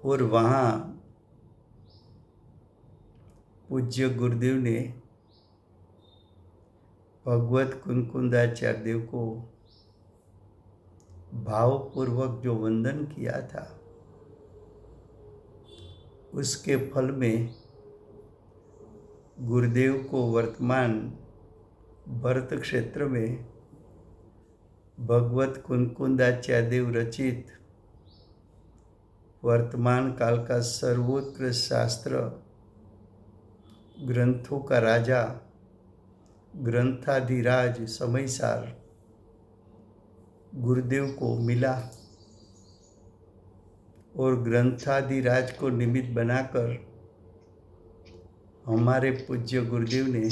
और वहाँ पूज्य गुरुदेव ने भगवत कुनकुंदाचार्य देव को भावपूर्वक जो वंदन किया था, उसके फल में गुरुदेव को वर्तमान भरत क्षेत्र में भगवत कुनकुंदाचार्य देव रचित वर्तमान काल का सर्वोत्कृष्ट शास्त्र ग्रंथों का राजा ग्रंथाधिराज समयसार गुरुदेव को मिला और ग्रंथाधिराज को निमित्त बनाकर हमारे पूज्य गुरुदेव ने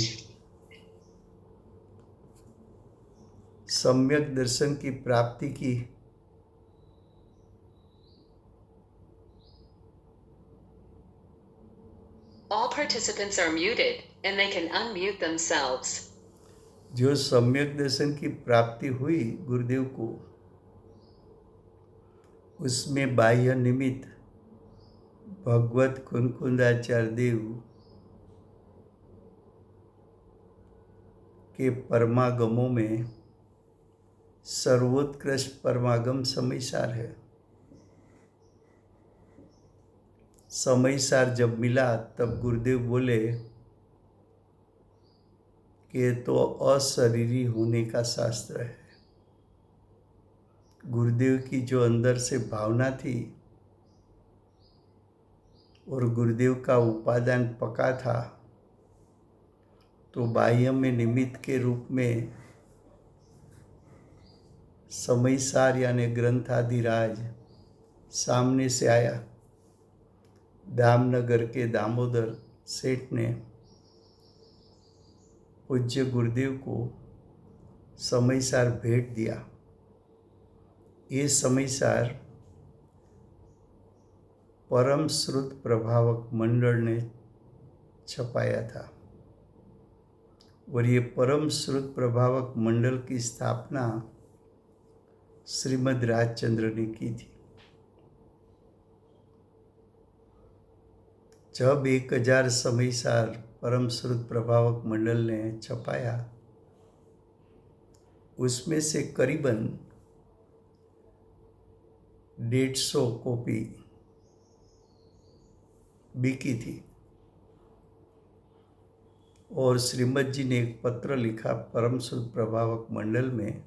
सम्यक दर्शन की प्राप्ति की। All participants are muted and they can unmute themselves. जो सम्यक दर्शन की प्राप्ति हुई गुरुदेव को, उसमें बाह्य निमित्त भगवत कुनकुंदाचार्य देव के परमागमों में सर्वोत्कृष्ट परमागम समयसार है। समयसार जब मिला तब गुरुदेव बोले कि ये तो अशरीरी होने का शास्त्र है। गुरुदेव की जो अंदर से भावना थी और गुरुदेव का उपादान पका था, तो बाह्य में निमित्त के रूप में समयसार यानी ग्रंथाधिराज सामने से आया। दामनगर के दामोदर सेठ ने पूज्य गुरुदेव को समयसार भेंट दिया। ये समयसार परम श्रुत प्रभावक मंडल ने छपाया था और ये परम श्रुत प्रभावक मंडल की स्थापना श्रीमद् राजचंद्र ने की थी। जब 1000 समयसार परम श्रुत प्रभावक मंडल ने छपाया, उसमें से करीबन 150 कॉपी बिकी थी और श्रीमद जी ने एक पत्र लिखा परम श्रुत प्रभावक मंडल में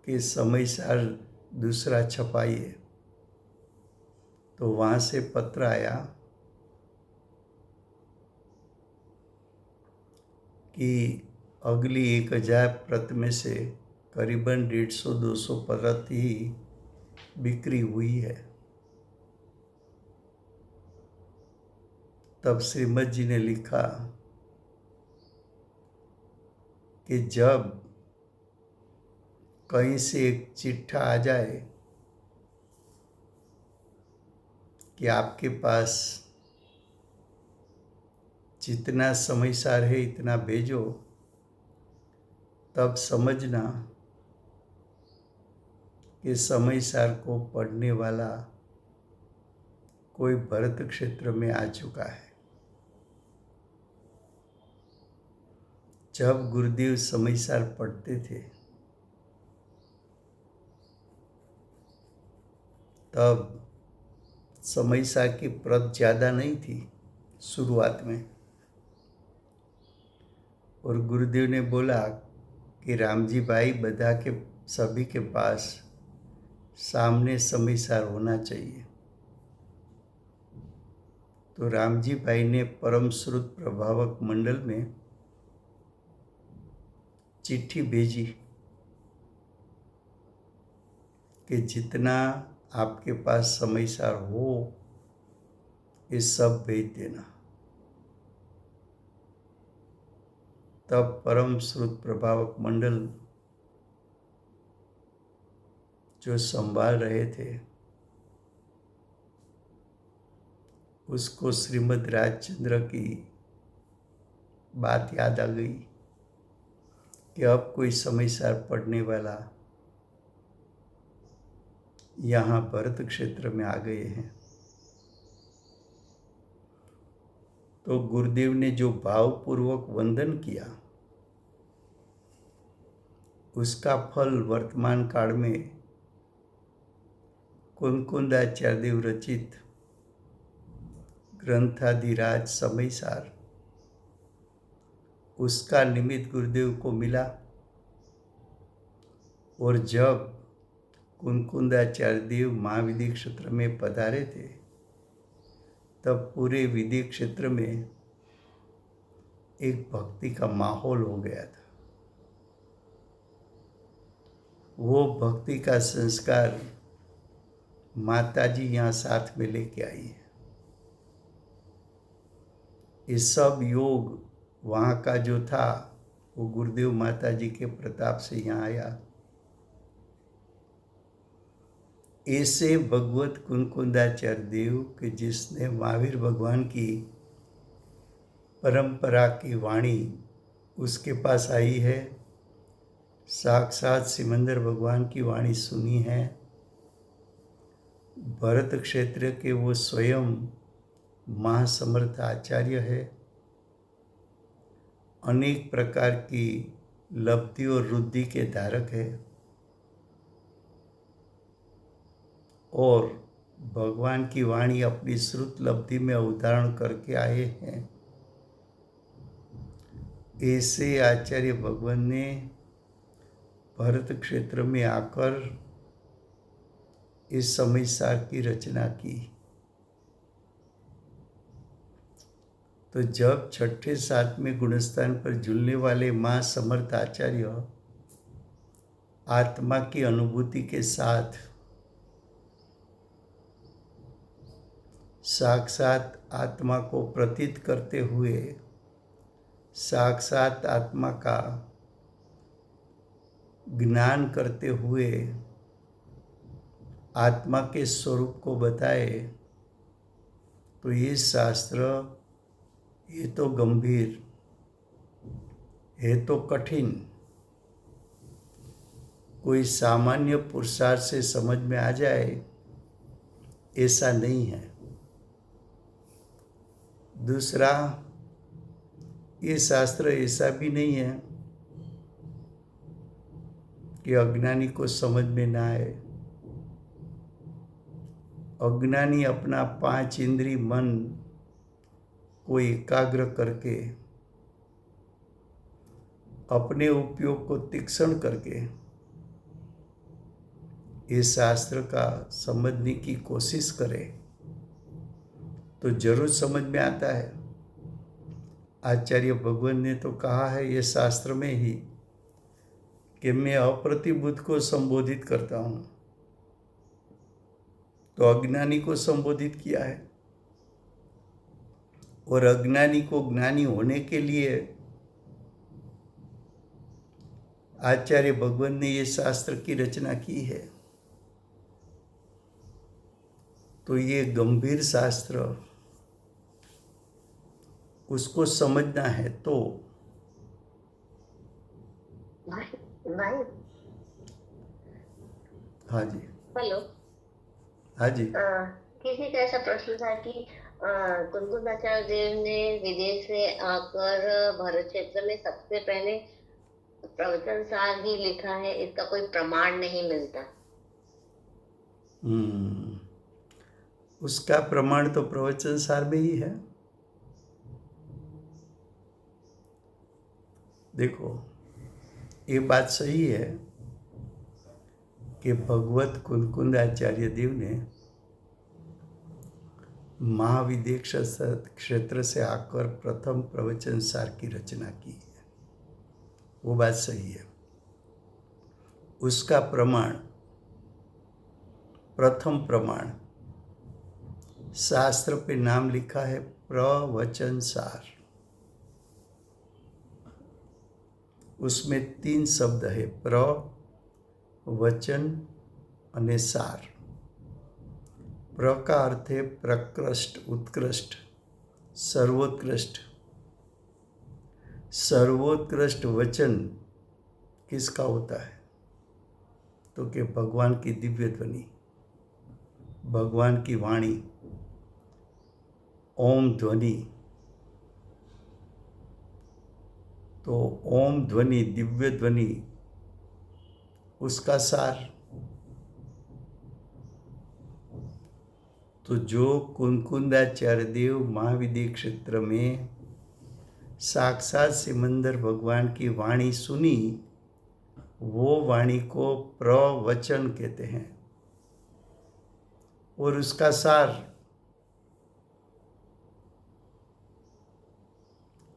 कि समयसार दूसरा छपाइए। तो वहाँ से पत्र आया कि अगली 1000 प्रत में से करीबन 150-200 प्रत ही बिक्री हुई है। तब श्रीमद जी ने लिखा कि जब कहीं से एक चिट्ठा आ जाए कि आपके पास जितना समयसार है इतना भेजो, तब समझना कि समयसार को पढ़ने वाला कोई भरत क्षेत्र में आ चुका है। जब गुरुदेव समयसार पढ़ते थे तब समयसार की प्रत ज़्यादा नहीं थी शुरुआत में, और गुरुदेव ने बोला कि रामजी भाई बधा के सभी के पास सामने समयसार होना चाहिए। तो रामजी भाई ने परम श्रुत प्रभावक मंडल में चिट्ठी भेजी कि जितना आपके पास समयसार हो ये सब भेज देना। तब परम श्रुत प्रभावक मंडल जो संभाल रहे थे उसको श्रीमद् राजचंद्र की बात याद आ गई कि अब कोई समयसार पढ़ने वाला यहाँ भरत क्षेत्र में आ गए हैं। तो गुरुदेव ने जो भावपूर्वक वंदन किया उसका फल वर्तमान काल में कुंकुंदाचार्य देव रचित ग्रंथाधिराज समयसार उसका निमित्त गुरुदेव को मिला। और जब कुंकुंदाचार्य देव महाविधि क्षेत्र में पधारे थे तब पूरे विधि क्षेत्र में एक भक्ति का माहौल हो गया था। वो भक्ति का संस्कार माताजी यहाँ साथ में लेके आई है। ये सब योग वहाँ का जो था वो गुरुदेव माताजी के प्रताप से यहाँ आया। ऐसे भगवत कुंकुंदाचार्य देव के जिसने महावीर भगवान की परंपरा की वाणी उसके पास आई है, साक्षात सिमंदर भगवान की वाणी सुनी है। भरत क्षेत्र के वो स्वयं महासमर्थ आचार्य है। अनेक प्रकार की लब्धि और रुद्धि के धारक है और भगवान की वाणी अपनी श्रुत लब्धि में अवधारण करके आए हैं। ऐसे आचार्य भगवान ने भरत क्षेत्र में आकर इस समयसार की रचना की। तो जब छठे सातवें गुणस्थान पर झूलने वाले मां समर्थ आचार्य आत्मा की अनुभूति के साथ साक्षात आत्मा को प्रतीत करते हुए साक्षात आत्मा का ज्ञान करते हुए आत्मा के स्वरूप को बताए, तो ये शास्त्र ये तो गंभीर है, तो कठिन, कोई सामान्य पुरुषार्थ से समझ में आ जाए ऐसा नहीं है। दूसरा, ये शास्त्र ऐसा भी नहीं है कि अज्ञानी को समझ में ना आए। अज्ञानी अपना 5 इंद्रिय मन को एकाग्र करके अपने उपयोग को तीक्ष्ण करके इस शास्त्र का समझने की कोशिश करे तो जरूर समझ में आता है। आचार्य भगवान ने तो कहा है ये शास्त्र में ही कि मैं अप्रतिबुद्ध को संबोधित करता हूँ, तो अज्ञानी को संबोधित किया है। और अज्ञानी को ज्ञानी होने के लिए आचार्य भगवान ने ये शास्त्र की रचना की है। तो ये गंभीर शास्त्र उसको समझना है। तो भाई हाँ जी, हेलो। हाँ जी, किसी का ऐसा प्रश्न था कि कुंकुंदाचार्य देव ने विदेश से आकर भरत क्षेत्र में सबसे पहले प्रवचन सार ही लिखा है, इसका कोई प्रमाण नहीं मिलता। उसका प्रमाण तो प्रवचन सार में ही है। देखो, ये बात सही है कि भगवत कुंकुंदाचार्य देव ने महाविद्य क्षेत्र से आकर प्रथम प्रवचन सार की रचना की है, वो बात सही है। उसका प्रमाण, प्रथम प्रमाण, शास्त्र पे नाम लिखा है प्रवचन सार। उसमें 3 शब्द है, प्र, वचन और सार। प्र का अर्थ है प्रकृष्ट, उत्कृष्ट, सर्वोत्कृष्ट। सर्वोत्कृष्ट वचन किसका होता है? तो कि भगवान की दिव्य ध्वनि। भगवान की वाणी, ओम ध्वनि। तो ओम ध्वनि, दिव्य ध्वनि, उसका सार तो जो कुनकुंदाचार्य देव महाविद्य क्षेत्र में साक्षात सिमंदर भगवान की वाणी सुनी, वो वाणी को प्रवचन कहते हैं। और उसका सार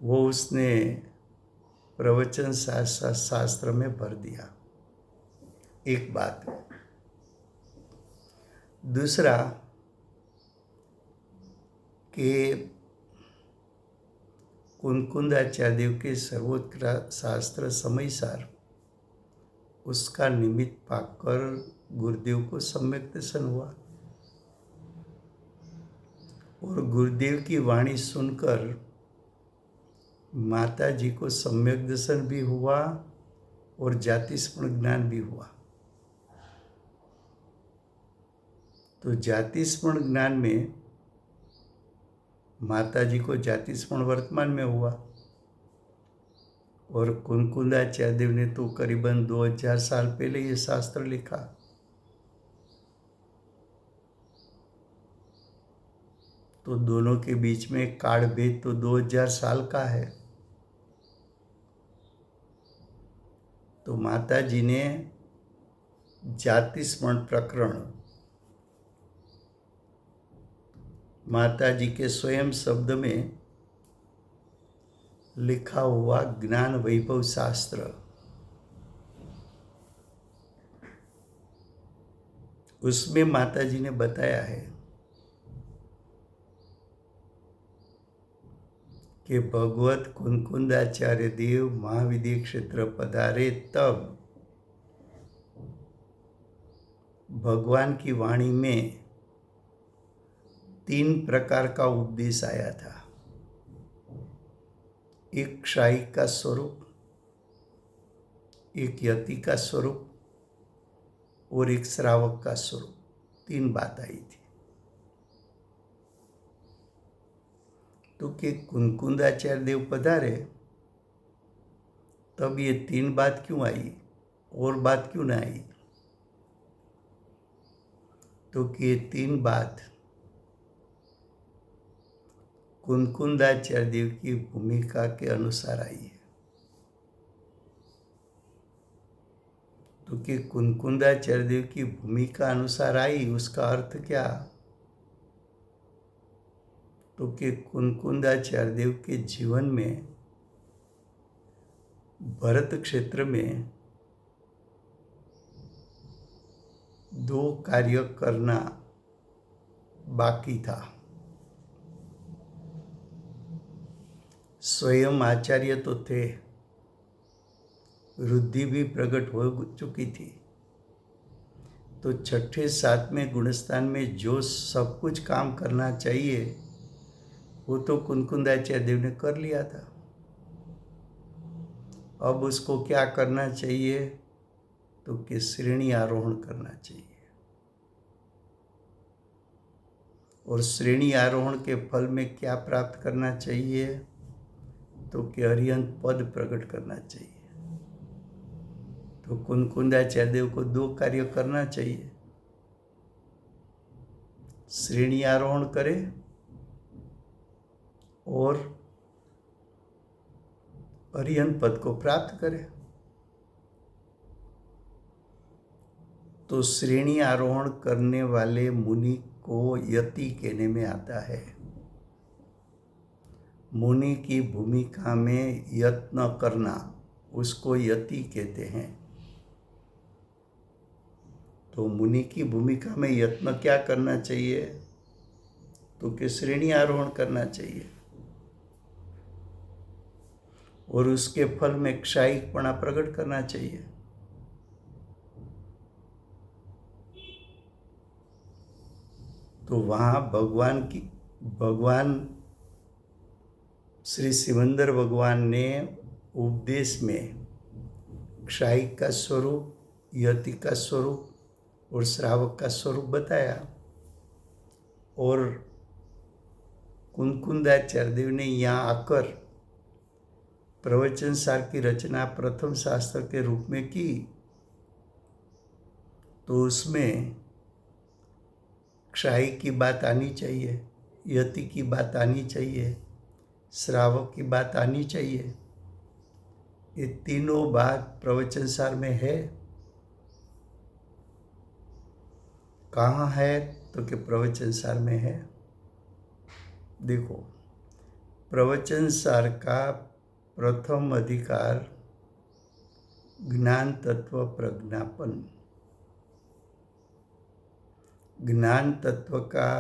वो उसने प्रवचन शास्त्र में भर दिया। एक बात। दूसरा कि कुनकुंदाचार्य देव के सर्वोत्कृष्ट शास्त्र समयसार उसका निमित्त पाकर गुरुदेव को सम्यक दर्शन हुआ। और गुरुदेव की वाणी सुनकर माता जी को सम्यक दर्शन भी हुआ और जाति स्मरण ज्ञान भी हुआ। तो जाति स्मरण ज्ञान में माता जी को जाति स्मरण वर्तमान में हुआ। और कुनकुंदाचार्य देव ने तो करीबन 2000 साल पहले ये शास्त्र लिखा। तो दोनों के बीच में काल भेद तो 2000 साल का है। तो माता जी ने जाति स्मरण प्रकरण माता जी के स्वयं शब्द में लिखा हुआ ज्ञान वैभव शास्त्र, उसमें माता जी ने बताया है कि भगवत कुनकुंदाचार्य देव महाविद्य क्षेत्र पधारे तब भगवान की वाणी में 3 प्रकार का उपदेश आया था। एक क्षायिक का स्वरूप, एक यति का स्वरूप और एक श्रावक का स्वरूप। 3 बात आई थी। तो कि कुनकुंदाचार्य देव पधारे तब ये 3 बात क्यों आई और बात क्यों ना आई? तो कि ये 3 बात कुनकुंदाचार्य देव की भूमिका के अनुसार आई है। तो कि कुनकुंदाचार्य देव की भूमिका अनुसार आई, उसका अर्थ क्या? तो कि कुनकुंदाचार्य देव के जीवन में भरत क्षेत्र में 2 कार्य करना बाकी था। स्वयं आचार्य तो थे, रुद्धि भी प्रकट हो चुकी थी। तो 6ठे 7वें गुणस्थान में जो सब कुछ काम करना चाहिए वो तो कुनकुंदाचार्य देव ने कर लिया था। अब उसको क्या करना चाहिए? तो कि श्रेणी आरोहण करना चाहिए। और श्रेणी आरोहण के फल में क्या प्राप्त करना चाहिए? तो कि अरिहंत पद प्रकट करना चाहिए। तो कुनकुंदाचार्य देव को 2 कार्य करना चाहिए। श्रेणी आरोहण करे और अरिहंत पद को प्राप्त करे। तो श्रेणी आरोहण करने वाले मुनि को यति कहने में आता है। मुनि की भूमिका में यत्न करना उसको यति कहते हैं। तो मुनि की भूमिका में यत्न क्या करना चाहिए? तो कि श्रेणी आरोहण करना चाहिए। और उसके फल में क्षायिकपना प्रकट करना चाहिए। तो वहाँ भगवान श्री सिमंदर भगवान ने उपदेश में क्षायिक का स्वरूप, यति का स्वरूप और श्रावक का स्वरूप बताया। और कुनकुंदाचार्य देव ने यहाँ आकर प्रवचन सार की रचना प्रथम शास्त्र के रूप में की, तो उसमें क्षाई की बात आनी चाहिए, यति की बात आनी चाहिए, श्रावक की बात आनी चाहिए। ये तीनों बात प्रवचन सार में है। कहाँ है? तो कि प्रवचन सार में है। देखो, प्रवचन सार का प्रथम अधिकार ज्ञान तत्व प्रज्ञापन। ज्ञान तत्व का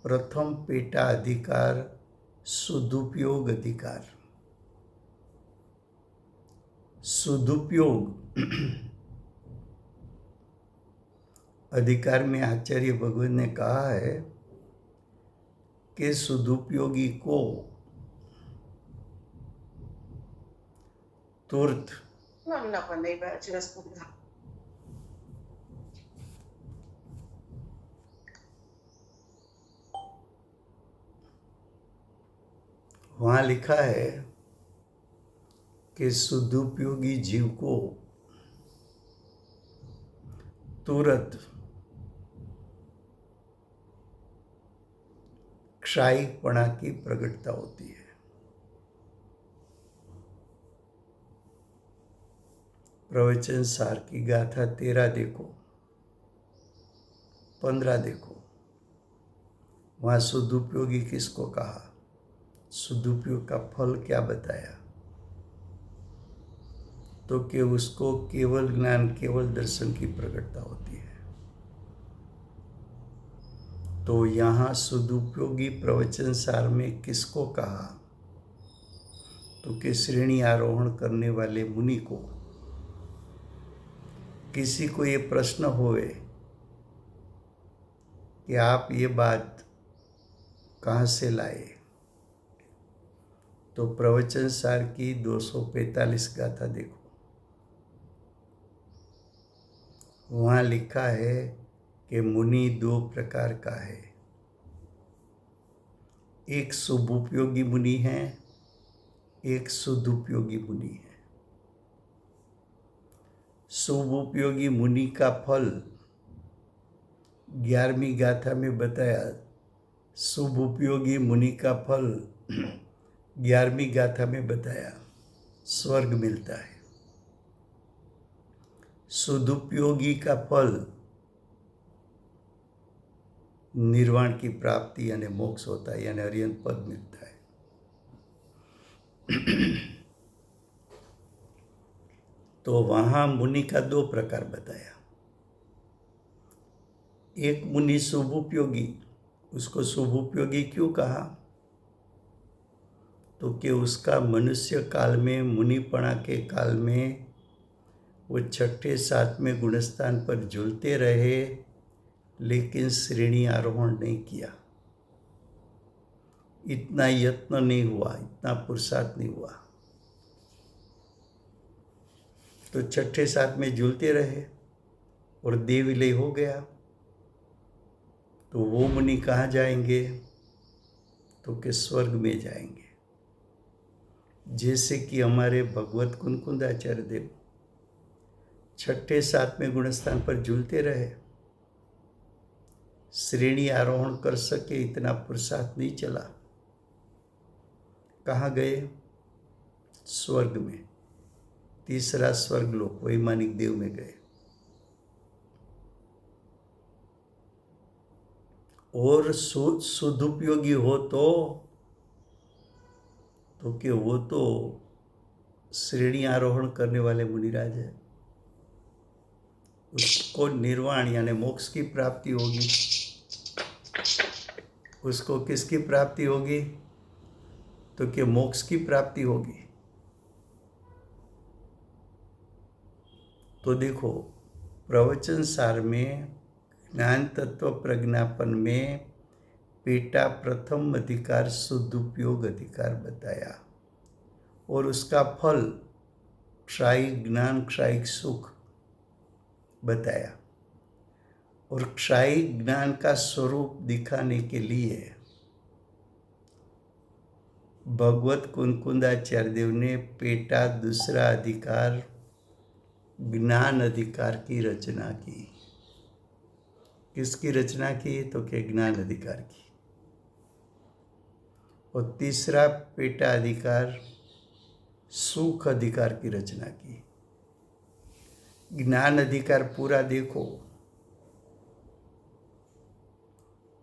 प्रथम पेटा अधिकार सदुपयोग अधिकार। सदुपयोग अधिकार में आचार्य भगवत ने कहा है कि सदुपयोगी को तुरंत वहाँ लिखा है कि सदुपयोगी जीव को तुरंत क्षायिकपणा की प्रकटता होती है। प्रवचन सार की गाथा 13 देखो, 15 देखो, वहाँ सदुपयोगी किसको कहा, सदुपयोग का फल क्या बताया, तो कि उसको केवल ज्ञान केवल दर्शन की प्रकटता होती है। तो यहाँ सदुपयोगी प्रवचन सार में किसको कहा, तो कि श्रेणी आरोहण करने वाले मुनि को। किसी को ये प्रश्न होए कि आप ये बात कहाँ से लाए, तो प्रवचन सार की 245 गाथा देखो, वहाँ लिखा है कि मुनि 2 प्रकार का है। एक शुभोपयोगी मुनि है, एक सदुपयोगी मुनि है। शुभोपयोगी मुनि का फल 11वीं गाथा में बताया, शुभोपयोगी मुनि का फल 11वीं गाथा में बताया, स्वर्ग मिलता है। सदुपयोगी का फल निर्वाण की प्राप्ति यानी मोक्ष होता है, यानी अर्यंत पद मिलता है। तो वहाँ मुनि का 2 प्रकार बताया। एक मुनि शुभोपयोगी, उसको शुभोपयोगी क्यों कहा, तो कि उसका मनुष्य काल में, मुनिपणा के काल में वो 6ठे 7वें गुणस्थान पर झूलते रहे, लेकिन श्रेणी आरोहण नहीं किया, इतना यत्न नहीं हुआ, इतना पुरुषार्थ नहीं हुआ। तो 6ठे 7वें झूलते रहे और देह विलय हो गया। तो वो मुनि कहाँ जाएंगे, तो कि स्वर्ग में जाएंगे। जैसे कि हमारे भगवत कुनकुंदाचार्य देव 6ठे 7वें गुणस्थान पर झूलते रहे, श्रेणी आरोहण कर सके इतना पुरुषार्थ नहीं चला। कहाँ गए, स्वर्ग में, तीसरा स्वर्गलोक वैमानिक देव में गए। और सदुपयोगी हो तो कि वो तो श्रेणी आरोहण करने वाले मुनिराज है, उसको निर्वाण यानी मोक्ष की प्राप्ति होगी। उसको किसकी प्राप्ति होगी, तो कि मोक्ष की प्राप्ति होगी। तो देखो, प्रवचन सार में ज्ञान तत्व प्रज्ञापन में पेटा प्रथम अधिकार सदुपयोग अधिकार बताया, और उसका फल क्षायिक ज्ञान क्षायिक सुख बताया। और क्षायी ज्ञान का स्वरूप दिखाने के लिए भगवत कुनकुंदाचार्य देव ने पेटा दूसरा अधिकार ज्ञान अधिकार की रचना की। किसकी रचना की? तो के ज्ञान अधिकार की। और तीसरा पेटा अधिकार सुख अधिकार की रचना की। ज्ञान अधिकार पूरा देखो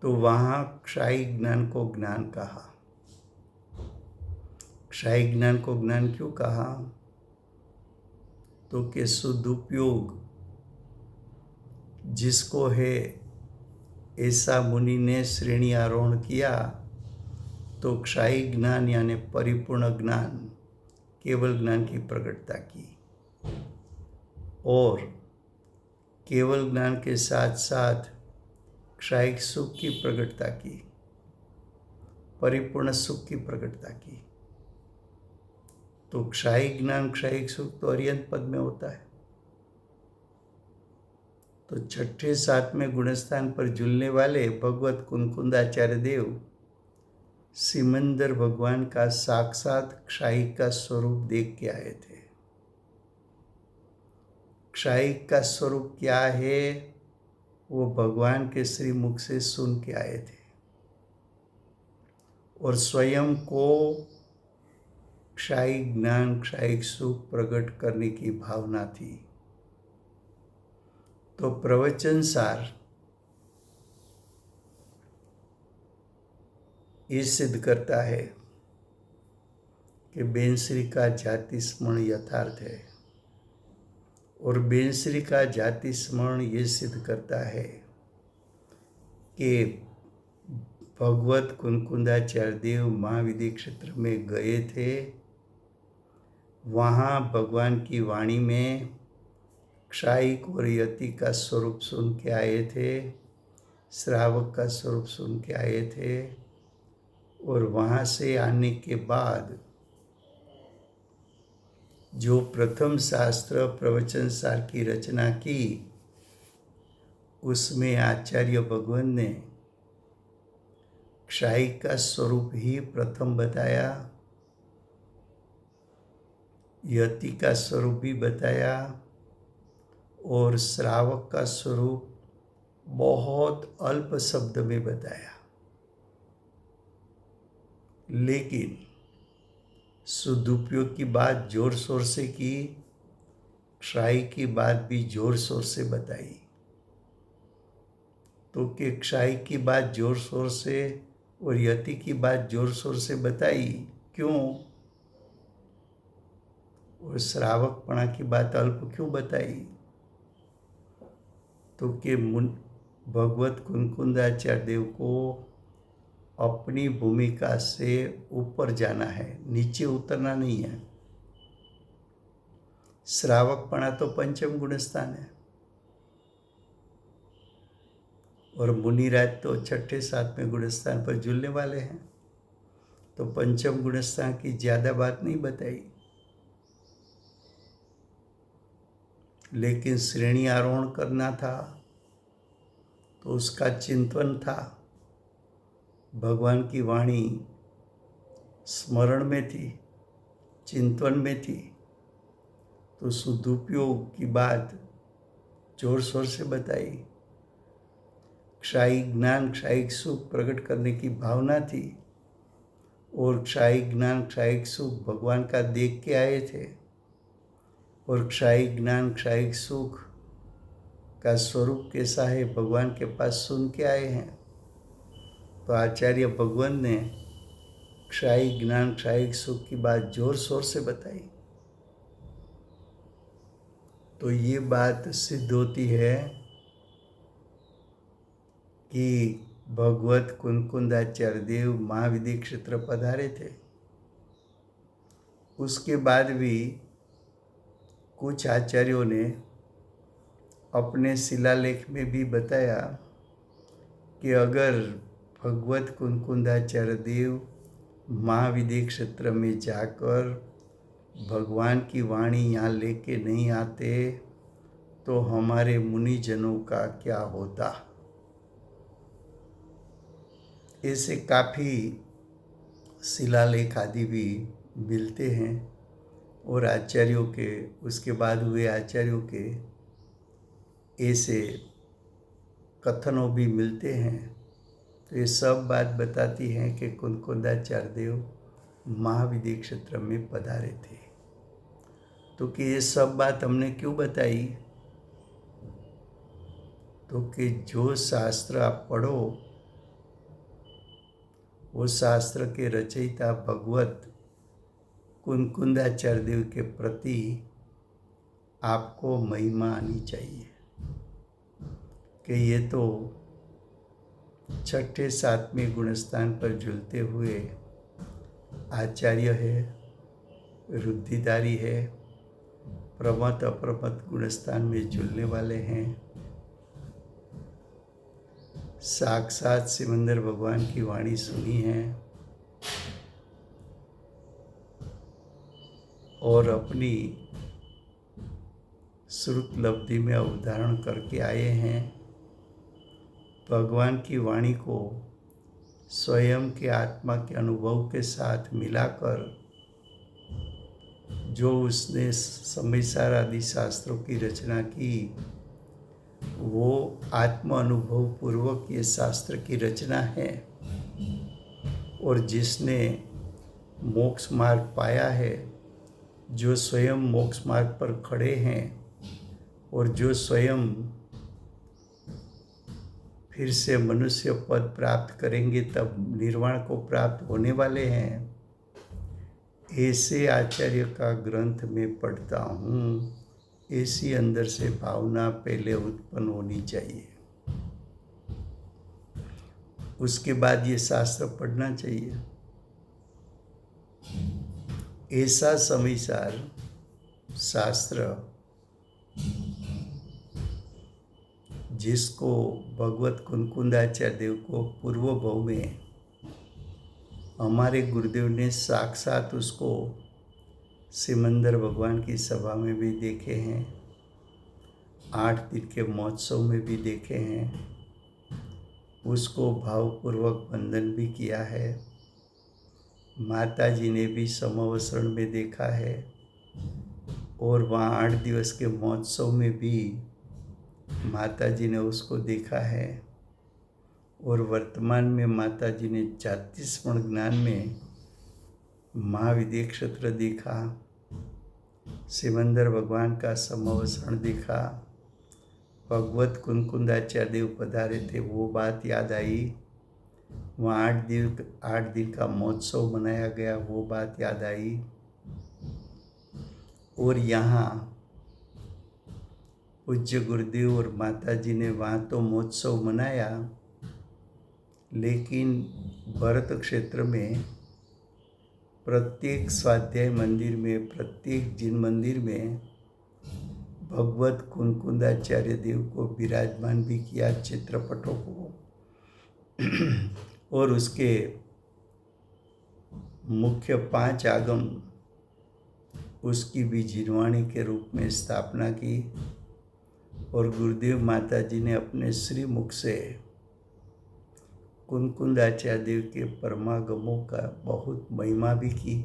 तो वहां क्षायी ज्ञान को ज्ञान कहा। क्षायी ज्ञान को ज्ञान क्यों कहा? तो के सदुपयोग जिसको है ऐसा मुनि ने श्रेणी आरोहण किया, तो क्षायी ज्ञान यानी परिपूर्ण ज्ञान, केवल ज्ञान की प्रकटता की। और केवल ज्ञान के साथ साथ क्षायी सुख की प्रकटता की, परिपूर्ण सुख की प्रकटता की। तो क्षायी ज्ञान क्षायी सुख तो अर्यंत पद में होता है। तो छठे सातवें गुणस्थान पर झूलने वाले भगवत कुनकुंदाचार्य देव सिमंदर भगवान का साक्षात क्षायी का स्वरूप देख के आए थे। क्षायी का स्वरूप क्या है वो भगवान के श्री मुख से सुन के आए थे और स्वयं को क्षायी ज्ञान क्षायी सुख प्रकट करने की भावना थी। तो प्रवचन सार ये सिद्ध करता है कि बेनश्री का जाति स्मरण यथार्थ है, और बेनश्री का जाति स्मरण ये सिद्ध करता है कि भगवत कुनकुंदाचार्य देव महाविद्य क्षेत्र में गए थे। वहाँ भगवान की वाणी में क्षायिक और यति का स्वरूप सुन के आए थे, श्रावक का स्वरूप सुन के आए थे। और वहाँ से आने के बाद जो प्रथम शास्त्र प्रवचन सार की रचना की, उसमें आचार्य भगवान ने क्षायी का स्वरूप ही प्रथम बताया, यति का स्वरूप भी बताया और श्रावक का स्वरूप बहुत अल्प शब्द में बताया। लेकिन सदुपयोग की बात जोर शोर से की, क्षायी की बात भी जोर शोर से बताई। तो कि क्षायी की बात जोर शोर से और यति की बात जोर शोर से बताई क्यों, और श्रावकपणा की बात अल्प क्यों बताई? तो कि भगवत कुनकुंदाचार्य देव को अपनी भूमिका से ऊपर जाना है, नीचे उतरना नहीं है। श्रावकपणा तो पंचम गुणस्थान है और मुनिराज तो छठे सातवें गुणस्थान पर झूलने वाले हैं। तो पंचम गुणस्थान की ज्यादा बात नहीं बताई, लेकिन श्रेणी आरोहण करना था तो उसका चिंतन था। भगवान की वाणी स्मरण में थी, चिंतन में थी, तो सदुपयोग की बात जोर शोर से बताई। क्षायी ज्ञान क्षायी सुख प्रकट करने की भावना थी और क्षायी ज्ञान क्षायी सुख भगवान का देख के आए थे और क्षायी ज्ञान क्षायी सुख का स्वरूप कैसा है भगवान के पास सुन के आए हैं। तो आचार्य भगवान ने क्षायी ज्ञान क्षायी सुख की बात जोर शोर से बताई। तो ये बात सिद्ध होती है कि भगवत कुनकुंदाचार्य देव महाविद्य क्षेत्र पधारे थे। उसके बाद भी कुछ आचार्यों ने अपने शिलालेख में भी बताया कि अगर भगवत कुनकुंदाचार्य देव महाविद्य क्षेत्र में जाकर भगवान की वाणी यहाँ लेके नहीं आते तो हमारे मुनिजनों का क्या होता। ऐसे काफ़ी शिलालेख आदि भी मिलते हैं और आचार्यों के, उसके बाद हुए आचार्यों के ऐसे कथनों भी मिलते हैं। तो ये सब बात बताती हैं कि कुनकुंदाचार्य देव महाविद्य क्षेत्र में पधारे थे। तो कि ये सब बात हमने क्यों बताई, तो कि जो शास्त्र आप पढ़ो वो शास्त्र के रचयिता भगवत कुनकुंदाचार्य देव के प्रति आपको महिमा आनी चाहिए कि ये तो छठे सातवें गुणस्थान पर झूलते हुए आचार्य है, रुद्धिधारी है, प्रमथ अप्रमथ गुणस्थान में झूलने वाले हैं, साक्षात सिमंदर भगवान की वाणी सुनी है और अपनी श्रुत लब्धि में अवधारण करके आए हैं। भगवान की वाणी को स्वयं के आत्मा के अनुभव के साथ मिलाकर जो उसने समयसार आदि शास्त्रों की रचना की, वो आत्म अनुभव पूर्वक ये शास्त्र की रचना है। और जिसने मोक्ष मार्ग पाया है, जो स्वयं मोक्ष मार्ग पर खड़े हैं और जो स्वयं फिर से मनुष्य पद प्राप्त करेंगे तब निर्वाण को प्राप्त होने वाले हैं, ऐसे आचार्य का ग्रंथ में पढ़ता हूँ। ऐसी अंदर से भावना पहले उत्पन्न होनी चाहिए, उसके बाद ये शास्त्र पढ़ना चाहिए। ऐसा समयसार शास्त्र जिसको भगवत कुनकुंदाचार्य देव को पूर्व भाव में हमारे गुरुदेव ने साक्षात उसको सिमंदर भगवान की सभा में भी देखे हैं, 8 दिन के महोत्सव में भी देखे हैं, उसको भावपूर्वक वंदन भी किया है। माता जी ने भी समवसरण में देखा है और वहाँ 8 दिवस के महोत्सव में भी माता जी ने उसको देखा है। और वर्तमान में माता जी ने जातिस्मरण ज्ञान में महाविद्य क्षेत्र देखा, सिमंदर भगवान का समवसरण देखा, भगवत कुनकुंदाचार्य देव पधारे थे, वो बात याद आई। वहाँ 8 दिन का महोत्सव मनाया गया, वो बात याद आई। और यहाँ पूज्य गुरुदेव और माता जी ने वहाँ तो महोत्सव मनाया, लेकिन भरत क्षेत्र में प्रत्येक स्वाध्याय मंदिर में, प्रत्येक जिन मंदिर में भगवत कुनकुंदाचार्य देव को विराजमान भी किया, चित्रपटों को, और उसके मुख्य 5 आगम उसकी भी जिनवाणी के रूप में स्थापना की। और गुरुदेव माता जी ने अपने श्री मुख से कुनकुंदाचार्य देव के परमागमों का बहुत महिमा भी की,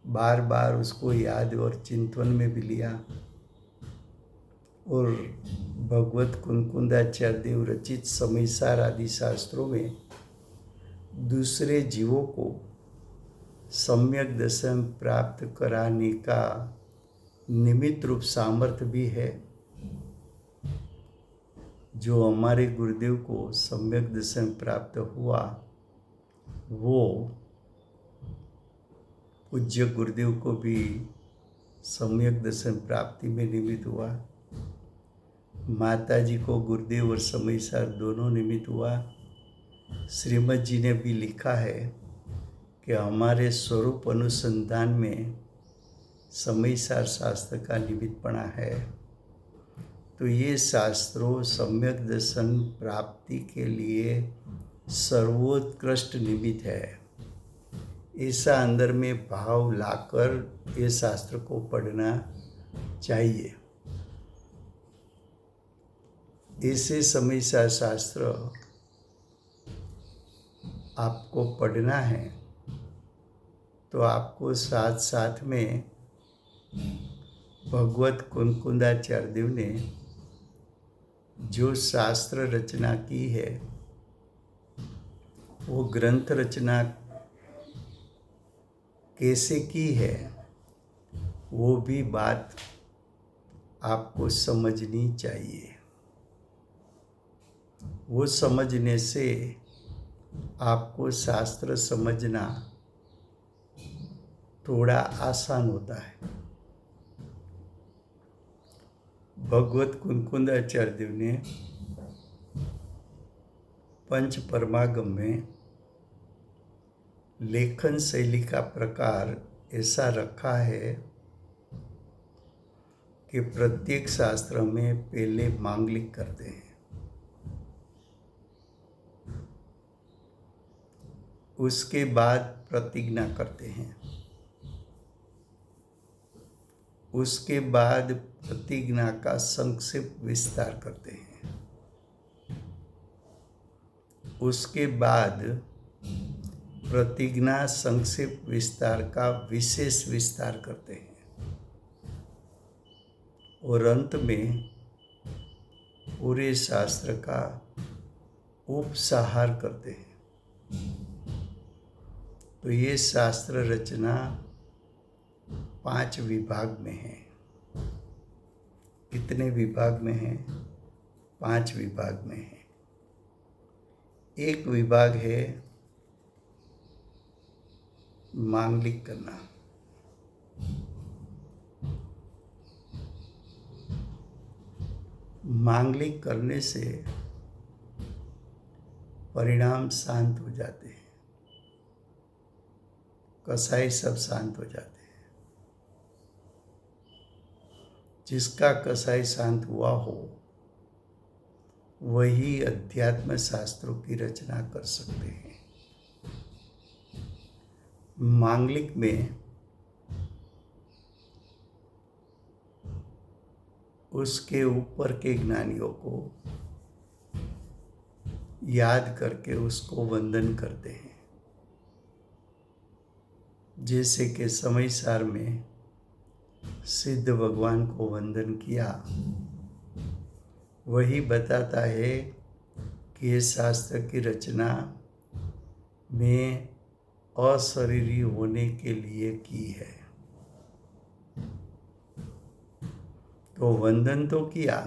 बार बार उसको याद और चिंतन में भी लिया। और भगवत कुनकुंदाचार्य देव रचित समयसार आदि शास्त्रों में दूसरे जीवों को सम्यक दर्शन प्राप्त कराने का निमित्त रूप सामर्थ्य भी है। जो हमारे गुरुदेव को सम्यक दर्शन प्राप्त हुआ, वो पूज्य गुरुदेव को भी सम्यक दर्शन प्राप्ति में निमित्त हुआ। माता जी को गुरुदेव और समयसार दोनों निमित्त हुआ। श्रीमद जी ने भी लिखा है कि हमारे स्वरूप अनुसंधान में समयसार शास्त्र का निमित्तपणा है। तो ये शास्त्रों सम्यक दर्शन प्राप्ति के लिए सर्वोत्कृष्ट निमित्त है। ऐसा अंदर में भाव लाकर ये शास्त्र को पढ़ना चाहिए। ऐसे समय सा शास्त्र आपको पढ़ना है तो आपको साथ साथ में भगवत कुंकुंदाचार्य देव ने जो शास्त्र रचना की है वो ग्रंथ रचना कैसे की है वो भी बात आपको समझनी चाहिए। वो समझने से आपको शास्त्र समझना थोड़ा आसान होता है। भगवत कुंकुंदाचार्य देव ने पंच परमागम में लेखन शैली का प्रकार ऐसा रखा है कि प्रत्येक शास्त्र में पहले मांगलिक करते हैं, उसके बाद प्रतिज्ञा करते हैं, उसके बाद प्रतिज्ञा का संक्षिप्त विस्तार करते हैं, उसके बाद प्रतिज्ञा संक्षिप्त विस्तार का विशेष विस्तार करते हैं और अंत में पूरे शास्त्र का उपसंहार करते हैं। तो ये शास्त्र रचना 5 विभाग में है। कितने विभाग में है? 5 विभाग में है। एक विभाग है मांगलिक करना। मांगलिक करने से परिणाम शांत हो जाते हैं, कसाई सब शांत हो जाते हैं। जिसका कसाई शांत हुआ हो वही अध्यात्म शास्त्रों की रचना कर सकते हैं। मांगलिक में उसके ऊपर के ज्ञानियों को याद करके उसको वंदन करते हैं। जैसे कि समय सार में सिद्ध भगवान को वंदन किया, वही बताता है कि ये शास्त्र की रचना में अशरीरी होने के लिए की है। तो वंदन तो किया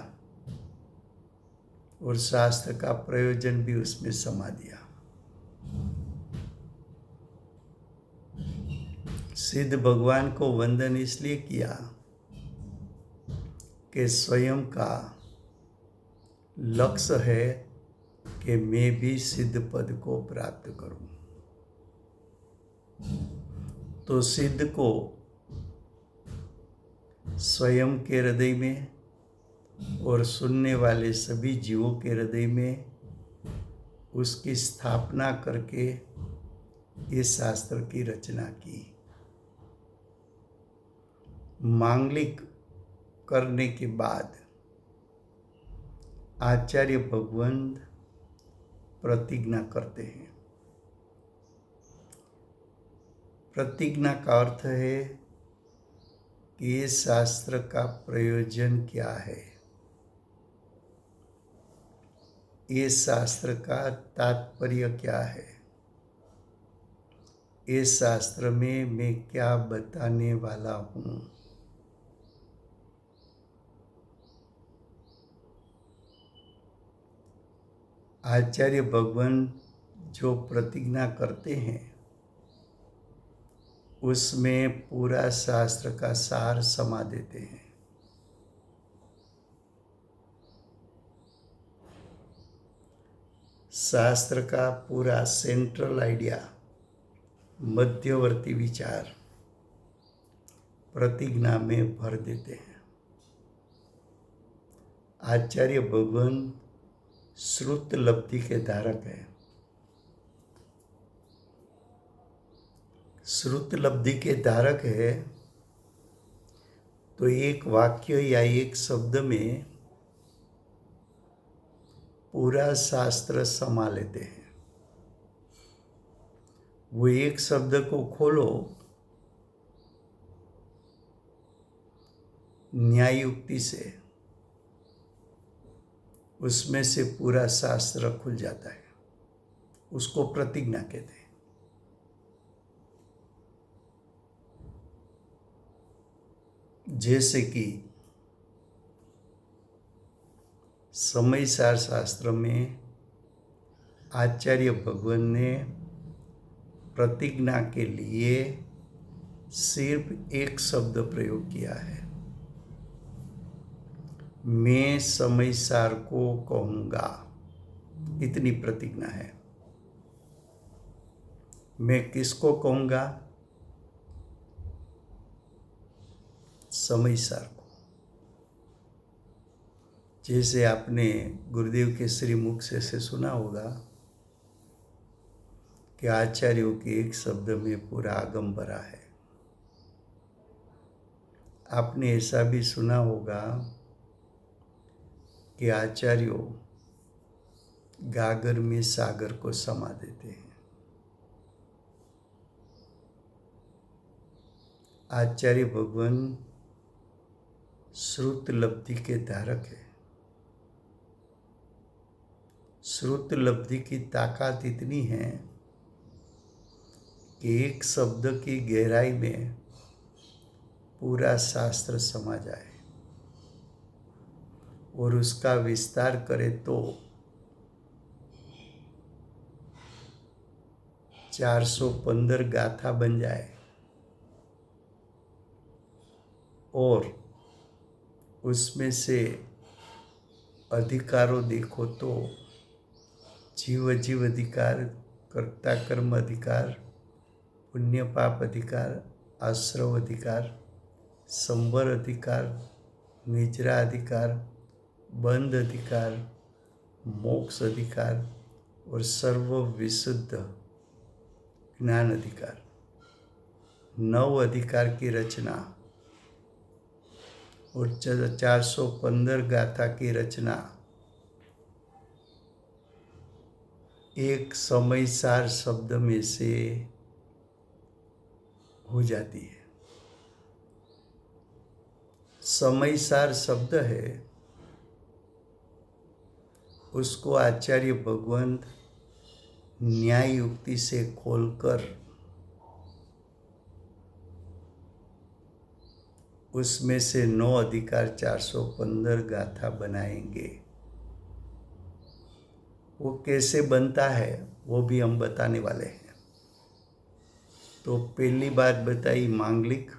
और शास्त्र का प्रयोजन भी उसमें समा दिया। सिद्ध भगवान को वंदन इसलिए किया कि स्वयं का लक्ष्य है कि मैं भी सिद्ध पद को प्राप्त करूं। तो सिद्ध को स्वयं के हृदय में और सुनने वाले सभी जीवों के हृदय में उसकी स्थापना करके इस शास्त्र की रचना की। मांगलिक करने के बाद आचार्य भगवंत प्रतिज्ञा करते हैं। प्रतिज्ञा का अर्थ है कि ये शास्त्र का प्रयोजन क्या है, ये शास्त्र का तात्पर्य क्या है, इस शास्त्र में मैं क्या बताने वाला हूँ। आचार्य भगवान जो प्रतिज्ञा करते हैं उसमें पूरा शास्त्र का सार समा देते हैं। शास्त्र का पूरा सेंट्रल आइडिया, मध्यवर्ती विचार प्रतिज्ञा में भर देते हैं। आचार्य भगवान श्रुत लब्धि के धारक है। श्रुत लब्धि के धारक है तो एक वाक्य या एक शब्द में पूरा शास्त्र समा लेते हैं। वो एक शब्द को खोलो, न्याय युक्ति से, उसमें से पूरा शास्त्र खुल जाता है। उसको प्रतिज्ञा कहते हैं। जैसे कि समयसार शास्त्र में आचार्य भगवान ने प्रतिज्ञा के लिए सिर्फ एक शब्द प्रयोग किया है, मैं समयसार को कहूँगा। इतनी प्रतिज्ञा है। मैं किसको कहूँगा? समयसार को। जैसे आपने गुरुदेव के श्रीमुख से सुना होगा कि आचार्यों के एक शब्द में पूरा आगम भरा है। आपने ऐसा भी सुना होगा कि आचार्यों गागर में सागर को समा देते हैं। आचार्य भगवान श्रुत लब्धि के धारक है। श्रुत लब्धि की ताकत इतनी है कि एक शब्द की गहराई में पूरा शास्त्र समा जाए और उसका विस्तार करे तो 415 गाथा बन जाए और उसमें से अधिकारों देखो तो जीव जीव अधिकार, कर्ता कर्म अधिकार, पुण्य पाप अधिकार, आश्रव अधिकार, संवर अधिकार, निजरा अधिकार, बंध अधिकार, मोक्ष अधिकार और सर्व विशुद्ध ज्ञान अधिकार, 9 अधिकार की रचना और 415 गाथा की रचना एक समयसार शब्द में से हो जाती है। समयसार शब्द है, उसको आचार्य भगवंत न्याय युक्ति से खोलकर उसमें से 9 अधिकार 415 गाथा बनाएंगे। वो कैसे बनता है वो भी हम बताने वाले हैं। तो पहली बात बताई मांगलिक,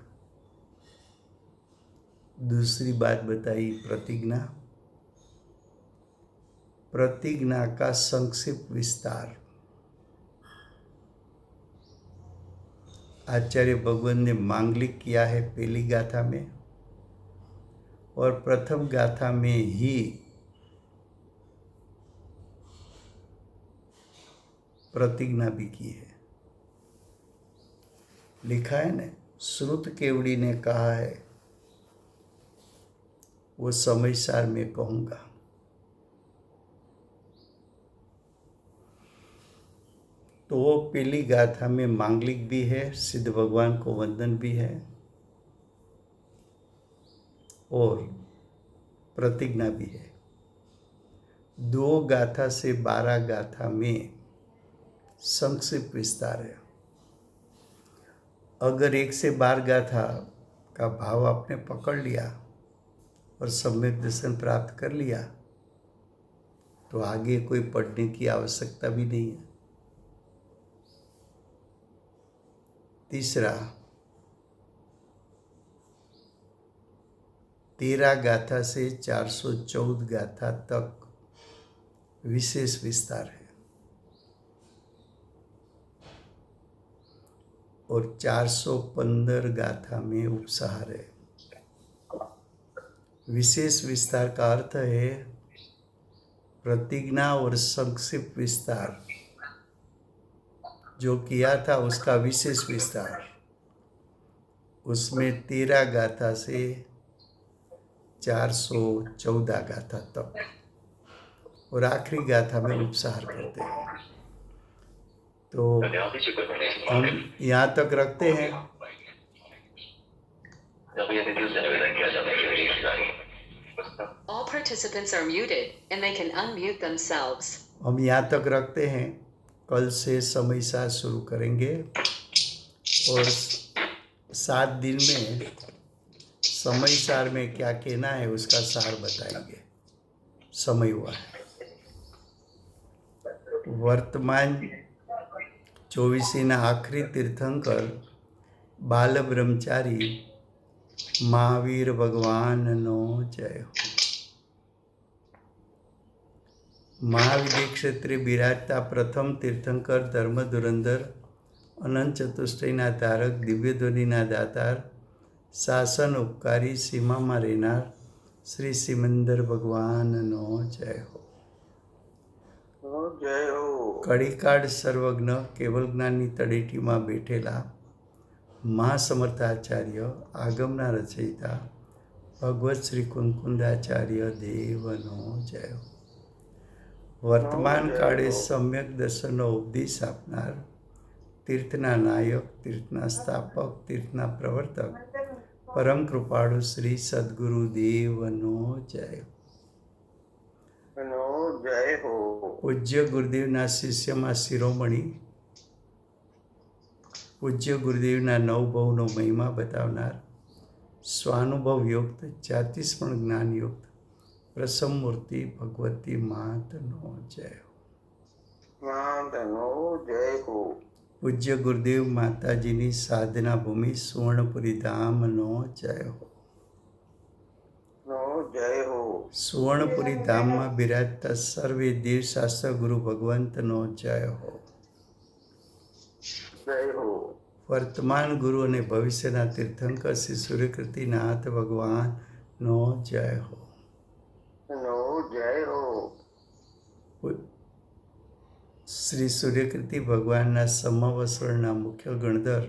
दूसरी बात बताई प्रतिज्ञा। प्रतिज्ञा का संक्षिप्त विस्तार आचार्य भगवान ने मांगलिक किया है पहली गाथा में, और प्रथम गाथा में ही प्रतिज्ञा भी की है। लिखा है ना, श्रुत केवड़ी ने कहा है वो समयसार में कहूँगा। तो वो पहली गाथा में मांगलिक भी है, सिद्ध भगवान को वंदन भी है और प्रतिज्ञा भी है। 2 गाथा से 12 गाथा में संक्षिप्त विस्तार है। अगर 1 से 12 गाथा का भाव आपने पकड़ लिया और सम्यक दर्शन प्राप्त कर लिया तो आगे कोई पढ़ने की आवश्यकता भी नहीं है। तीसरा, 13 गाथा से 414 गाथा तक विशेष विस्तार है और 415 गाथा में उपसंहार है। विशेष विस्तार का अर्थ है प्रतिज्ञा और संक्षिप्त विस्तार जो किया था उसका विशेष विस्तार, उसमें 13 गाथा से 414 गाथा तक और आखिरी गाथा में उपसार करते हैं। तो हम यहाँ तक रखते हैं। All participants are muted and they can unmute themselves. हम यहाँ तक रखते हैं। कल से समय साथ शुरू करेंगे और 7 दिन में समय सार में क्या कहना है उसका सार बताएंगे। समय हुआ है। वर्तमान 24ના આખરી તીર્થંકર બાલ બ્રહ્મચારી મહાવીર ભગવાનનો જય હો। મહાવિદ્ય ક્ષેત્રે બિરાજતા પ્રથમ તીર્થંકર ધર્મ ધુરંધર અનંત ચતુષ્ટયના તારક દિવ્યધ્વનિના દાતાર શાસન ઉપકારી સીમામાં રહેનાર શ્રી સિમંદર ભગવાનનો જય હો। કડીકાળ સર્વજ્ઞ કેવલ જ્ઞાનની તળેટીમાં બેઠેલા મહાસમર્થાચાર્ય આગમના રચયિતા ભગવત શ્રી કુંકુંદાચાર્ય દેવનો જય હો। વર્તમાન કાળે સમ્યક દર્શનનો ઉપદેશ આપનાર તીર્થના નાયક, તીર્થના સ્થાપક, તીર્થના પ્રવર્તક પરમ કૃપાળુ શ્રી સદગુરુ દેવનો જય હો। પૂજ્ય ગુરુદેવના શિષ્યમાં શિરોમણી, પૂજ્ય ગુરુદેવના નવભવનો મહિમા બતાવનાર સ્વાનુભવ યુક્ત જાતિસ્મરણ જ્ઞાન યુક્ત પ્રસમ મૂર્તિ ભગવતી માતનો જય હો। પૂજ્ય ગુરુદેવ માતાજીની સાધના ભૂમિ સુવર્ણપુરી ધામનો જય હો। સુવર્ણપુરી ધામમાં બિરાજતા સર્વે દેવ શાસ્ત્ર ગુરુ ભગવંતનો જય હો। વર્તમાન ગુરુ અને ભવિષ્યના તીર્થંકર શ્રી સૂર્યકૃતિનાથ ભગવાનનો જય હો। શ્રી સૂર્યકૃતિ ભગવાનના સમવસ્વરના મુખ્ય ગણધર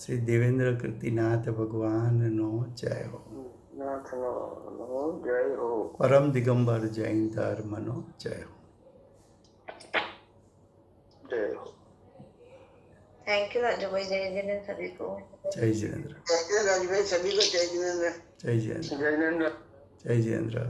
શ્રી દેવેન્દ્ર કૃતિનાથ ભગવાનનો જય હો। પરમ દિગંબર જૈન ધર્મનો જય હો। थैंक यू राजू भाई, जय जिनेंद्र सभी को। जय जिनेंद्र। राजू भाई सभी को जय जिनेंद्र। जय जिनेंद्र। जय जिनेंद्र।